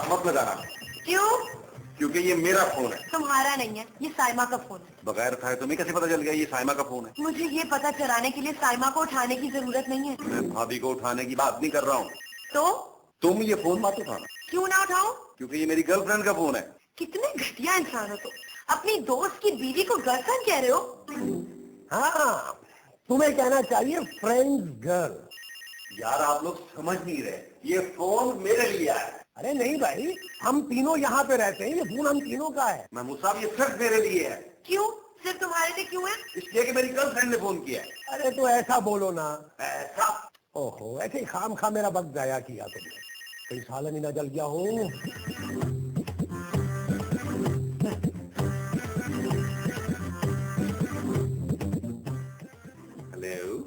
हाथ मत लगाना। क्यों? क्योंकि ये मेरा फोन है। तुम्हारा नहीं है, ये साइमा का फोन है। बगैर उठाए तुम्हें कैसे पता चल गया ये साइमा का फोन है? मुझे ये पता चलाने के लिए साइमा को उठाने की जरूरत नहीं है। मैं भाभी को उठाने की बात नहीं कर रहा हूँ। तो तुम ये फोन मत उठाना। क्यों ना उठाऊं? क्योंकि ये मेरी गर्लफ्रेंड का फोन है। कितने घटिया इंसान हो तुम, अपनी दोस्त की बीवी को गर्लफ्रेंड कह रहे हो? हाँ, तुम्हें कहना चाहिए फ्रेंड्स गर्ल। यार आप लोग समझ नहीं रहे, ये फोन मेरे लिए है। अरे नहीं भाई, हम तीनों यहाँ पे रहते हैं, ये फोन हम तीनों का है। महमूद साहब ये सिर्फ मेरे लिए है। क्यों? सिर्फ तुम्हारे लिए क्यों है? इसलिए कि मेरी गर्लफ्रेंड ने फोन किया है। अरे तो ऐसा बोलो ना। ऐसा? ओहो, ऐसे खाम खा मेरा वक्त जाया किया तुमने, कहीं सालन ही ना जल गया हो। हेलो,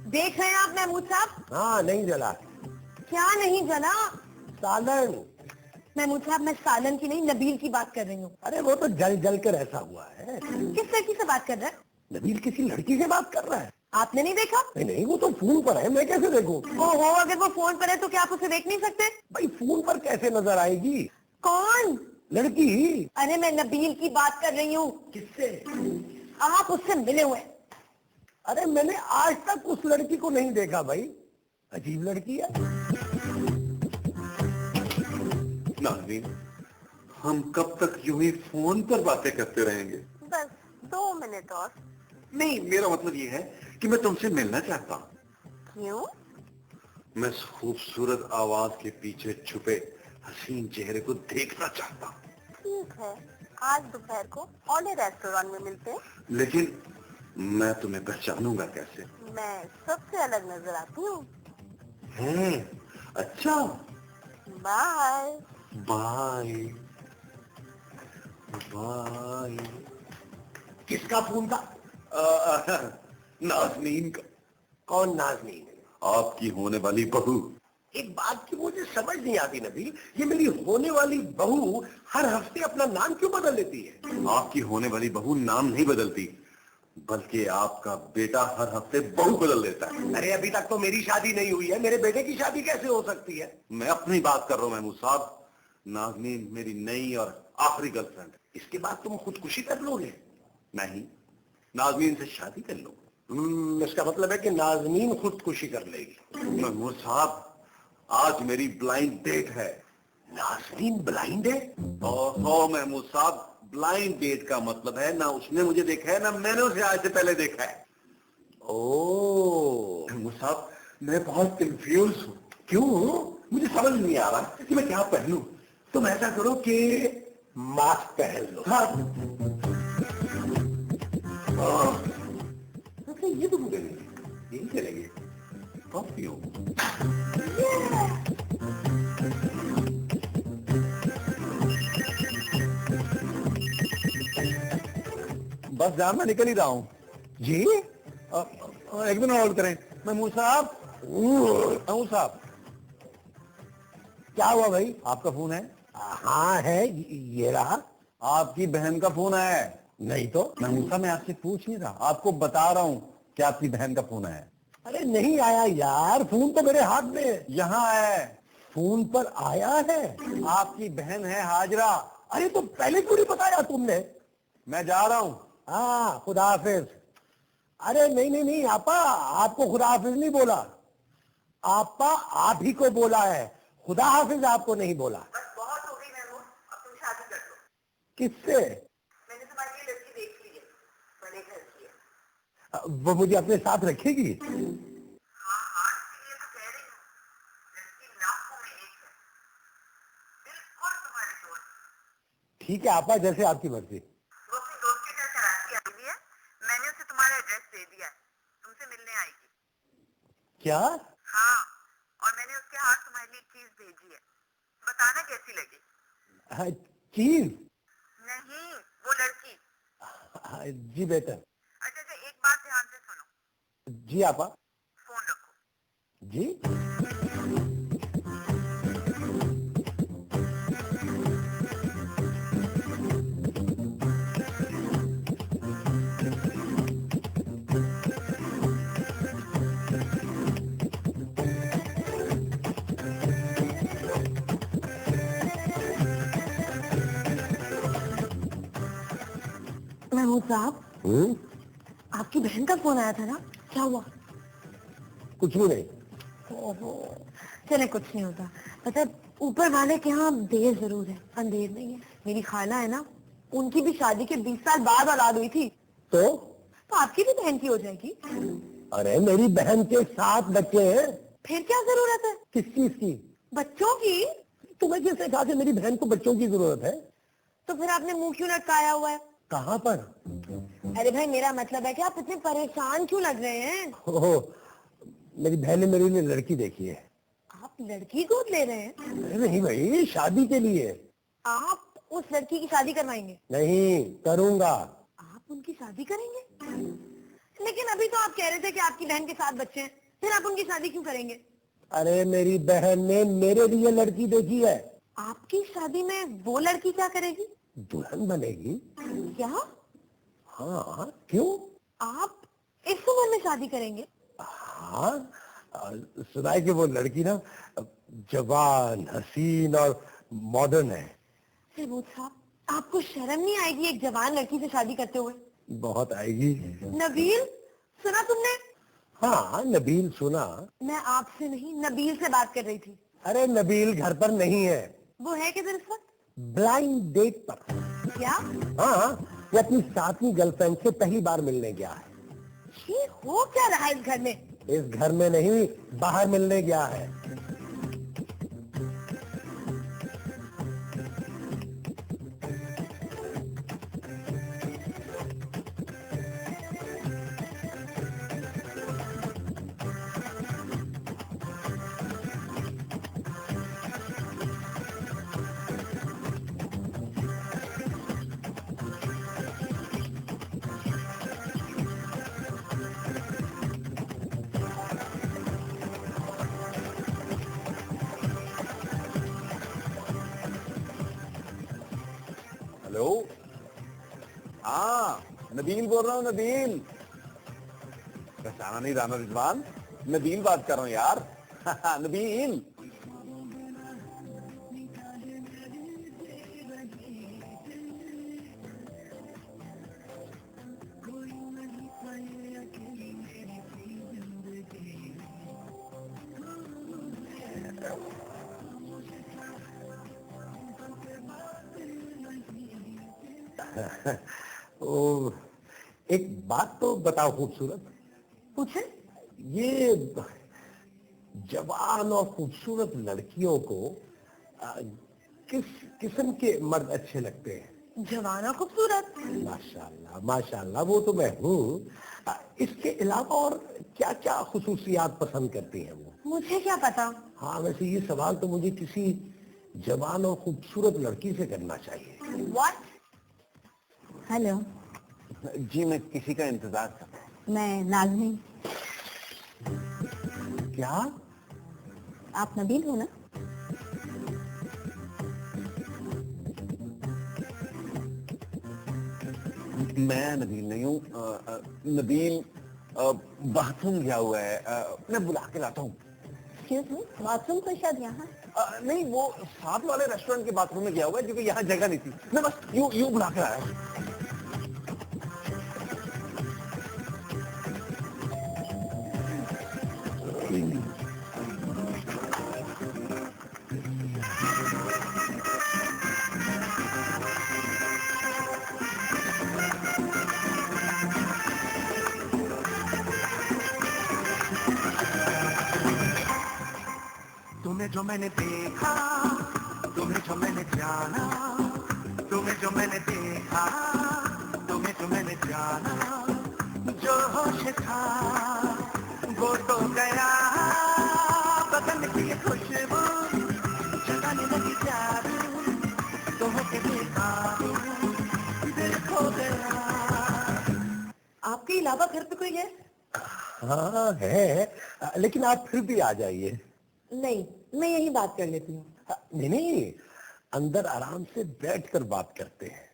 देख रहे हैं आप महमूद साहब? हाँ, नहीं जला। क्या नहीं जला? सालन। महमूद साहब, मैं सालन की नहीं नबील की बात कर रही हूँ। अरे वो तो जल जल कर ऐसा हुआ है। किस लड़की से बात कर रहे हैं? नबील किसी लड़की से बात कर रहा है। आपने नहीं देखा? नहीं नहीं, वो तो फोन पर है, मैं कैसे देखूं? ओहो, अगर वो फोन पर है तो क्या आप उसे देख नहीं सकते? भाई फोन पर कैसे नजर आएगी? कौन? लड़की। अरे मैं नबील की बात कर रही हूँ। किससे? आप उससे मिले हुए हैं। अरे मैंने आज तक उस लड़की को नहीं देखा भाई, अजीब लड़की है। नाज़रीन, हम कब तक यूं ही फोन पर बातें करते रहेंगे? बस 2 मिनट और। नहीं, मेरा मतलब ये है कि मैं तुमसे मिलना चाहता हूँ। क्यों? मैं इस खूबसूरत आवाज के पीछे छुपे हसीन चेहरे को देखना चाहता हूँ। ठीक है, आज दोपहर को ऑले रेस्टोरेंट में मिलते हैं। लेकिन मैं तुम्हें पहचानूंगा कैसे? मैं सबसे अलग नजर आती हूँ। अच्छा, बाय। Bye bye. किसका फोन था? नाज़नीन का। कौन नाज़नीन? आपकी होने वाली बहू। एक बात की मुझे समझ नहीं आती नबी, ये मेरी होने वाली बहू हर हफ्ते अपना नाम क्यों बदल लेती है? आपकी होने वाली बहू नाम नहीं बदलती, बल्कि आपका बेटा हर हफ्ते बहू बदल लेता है। अरे अभी तक तो मेरी शादी नहीं हुई है, मेरे बेटे की शादी कैसे हो सकती है? मैं अपनी बात कर रहा हूं महमूद साहब। नाज़नीन मेरी नई और आखिरी गर्लफ्रेंड है। इसके बाद तुम खुदकुशी कर लोगे? नहीं, नाज़नीन से शादी कर लो। इसका मतलब है कि नाज़नीन खुदकुशी कर लेगी। महमूद साहब, आज मेरी ब्लाइंड डेट है। नाज़नीन ब्लाइंड है? ओहो महमूद साहब, ब्लाइंड डेट का मतलब है ना उसने मुझे देखा है ना मैंने उसे आज से पहले देखा है। ओह महमूद साहब, मैं बहुत कंफ्यूज हूँ। क्यों? मुझे समझ नहीं आ रहा कि मैं क्या पहनूं। तुम ऐसा करो कि मास्क पहन लो। हाँ, अच्छा ये तो मुझे नहीं, यही चलेंगे। कॉफी हो। बस यार मैं निकल ही रहा हूँ। जी? एक मिनट होल्ड करें। महमूद साहब, महमूद साहब, क्या हुआ भाई? आपका फोन है? हाँ है, ये रहा। आपकी बहन का फोन है? नहीं तो। महमूद साहब मैं आपसे पूछ नहीं रहा, आपको बता रहा हूँ कि आपकी बहन का फोन है। अरे नहीं आया यार, फोन तो मेरे हाथ में है। यहाँ है। फोन पर आया है? आपकी बहन है हाजरा। अरे तो पहले क्यों नहीं बताया तुमने? मैं जा रहा हूँ। हाँ, खुदा हाफिज। अरे नहीं नहीं नहीं आपा, आपको खुदा हाफिज नहीं बोला, आपा आप ही को बोला है, खुदा हाफिज आपको नहीं बोला। बस बहुत हो गई महमूद, अब तुम शादी कर लो। किससे? मैंने तुम्हारी ये लड़की देख ली है, बड़े घर की है। वो मुझे अपने साथ रखेगी? हाँ हाँ, इसलिए तो कह रही हूँ, लड़की लाखों में एक है, बिल्कुल तुम्हारी दोस्त। ठीक है आपा, जैसे आपकी मर्जी। वो अपनी दोस्त के घर कराची आई हुई है, मैंने उसे तुम्हारा एड्रेस दे दिया है, तुमसे मिलने आएगी। क्या? हाँ, और मैंने उसके हाथ तुम्हारे लिए चीज भेजी है, बताना कैसी लगी। चीज? नहीं, वो लड़की। जी बेटर। अच्छा अच्छा, एक बात ध्यान से सुनो। जी आपा। फोन रखो। जी? महमूद साहब, आपकी बहन का फोन आया था ना, क्या हुआ? कुछ भी नहीं। ओहो, चले कुछ नहीं होता। पता है, ऊपर वाले के यहाँ देर जरूर है, अंधेर नहीं है। मेरी खाला है ना, उनकी भी शादी के 20 साल बाद औलाद हुई थी, तो आपकी भी बहन की हो जाएगी। अरे मेरी बहन के 7 बच्चे हैं। फिर क्या जरूरत है किस चीज की? बच्चों की? तुम्हें कैसे कहा कि मेरी बहन को बच्चों की जरूरत है? तो फिर आपने मुंह क्यों लटकाया हुआ है? कहाँ पर? अरे भाई, मेरा मतलब है कि आप इतने परेशान क्यों लग रहे हैं? ओहो, मेरी बहन ने मेरे लिए लड़की देखी है। आप लड़की गोद ले रहे हैं? अरे नहीं भाई, शादी के लिए। आप उस लड़की की शादी करवाएंगे? नहीं करूंगा। आप उनकी शादी करेंगे? लेकिन अभी तो आप कह रहे थे कि आपकी बहन के 7 बच्चे हैं, फिर आप उनकी शादी क्यों करेंगे? अरे मेरी बहन ने मेरे लिए लड़की देखी है। आपकी शादी में वो लड़की क्या करेगी? दुल्हन बनेगी। क्या? हाँ, क्यों? आप इस उम्र में शादी करेंगे? हाँ, सुना है कि वो लड़की ना जवान, हसीन और मॉडर्न है। महमूद साहब, आपको शर्म नहीं आएगी एक जवान लड़की से शादी करते हुए? बहुत आएगी। नबील, सुना तुमने? हाँ, नबील सुना। मैं आपसे नहीं, नबील से बात कर रही थी। अरे नबील घर पर नहीं है। वो है किधर इस वक्त? ब्लाइंड डेट पर। क्या? हाँ, वो अपनी 7वीं गर्लफ्रेंड से पहली बार मिलने गया है। ये हो क्या रहा है इस घर में? इस घर में नहीं, बाहर मिलने गया है। हेलो, हाँ नबील बोल रहा हूँ। नबील पहचाना नहीं राना रिजवान? नबील बात कर रहा हूँ यार। नबील, ओ, एक बात तो बताओ खूबसूरत। पूछे? ये जवान और खूबसूरत लड़कियों को किस किस्म के मर्द अच्छे लगते हैं? जवान और खूबसूरत। माशाल्लाह माशाल्लाह, वो तो मैं हूँ। इसके अलावा और क्या क्या खुसूसियात पसंद करती हैं वो? मुझे क्या पता। हाँ, वैसे ये सवाल तो मुझे किसी जवान और खूबसूरत लड़की से करना चाहिए। व्हाट? हेलो, जी मैं किसी का इंतजार कर रहा हूँ। मैं नाज़नीन। क्या? आप नबील हो ना? मैं नबील नहीं हूँ। नबील बाथरूम गया हुआ है। मैं बुला के लाता हूँ। एक्सक्यूज मी, बाथरूम तो शायद यहाँ। नहीं, वो साथ वाले रेस्टोरेंट के बाथरूम में गया हुआ है क्योंकि यहाँ जगह नहीं थी। मैं बस यूं बुला के आया हूँ। तुम्हें जो मैंने देखा, तुम्हें जो मैंने जाना, तुम्हें जो मैंने देखा, तुम्हें जो मैंने जाना, जो होश था वो तो गया। बदन की खुशबू जगाने लगी जादू, तुम्हें के देखा दिल खो गया। आपके अलावा घर पे कोई है? हाँ है, लेकिन आप फिर भी आ जाइए। नहीं, मैं यही बात कर लेती हूँ। नहीं नहीं, अंदर आराम से बैठकर बात करते हैं।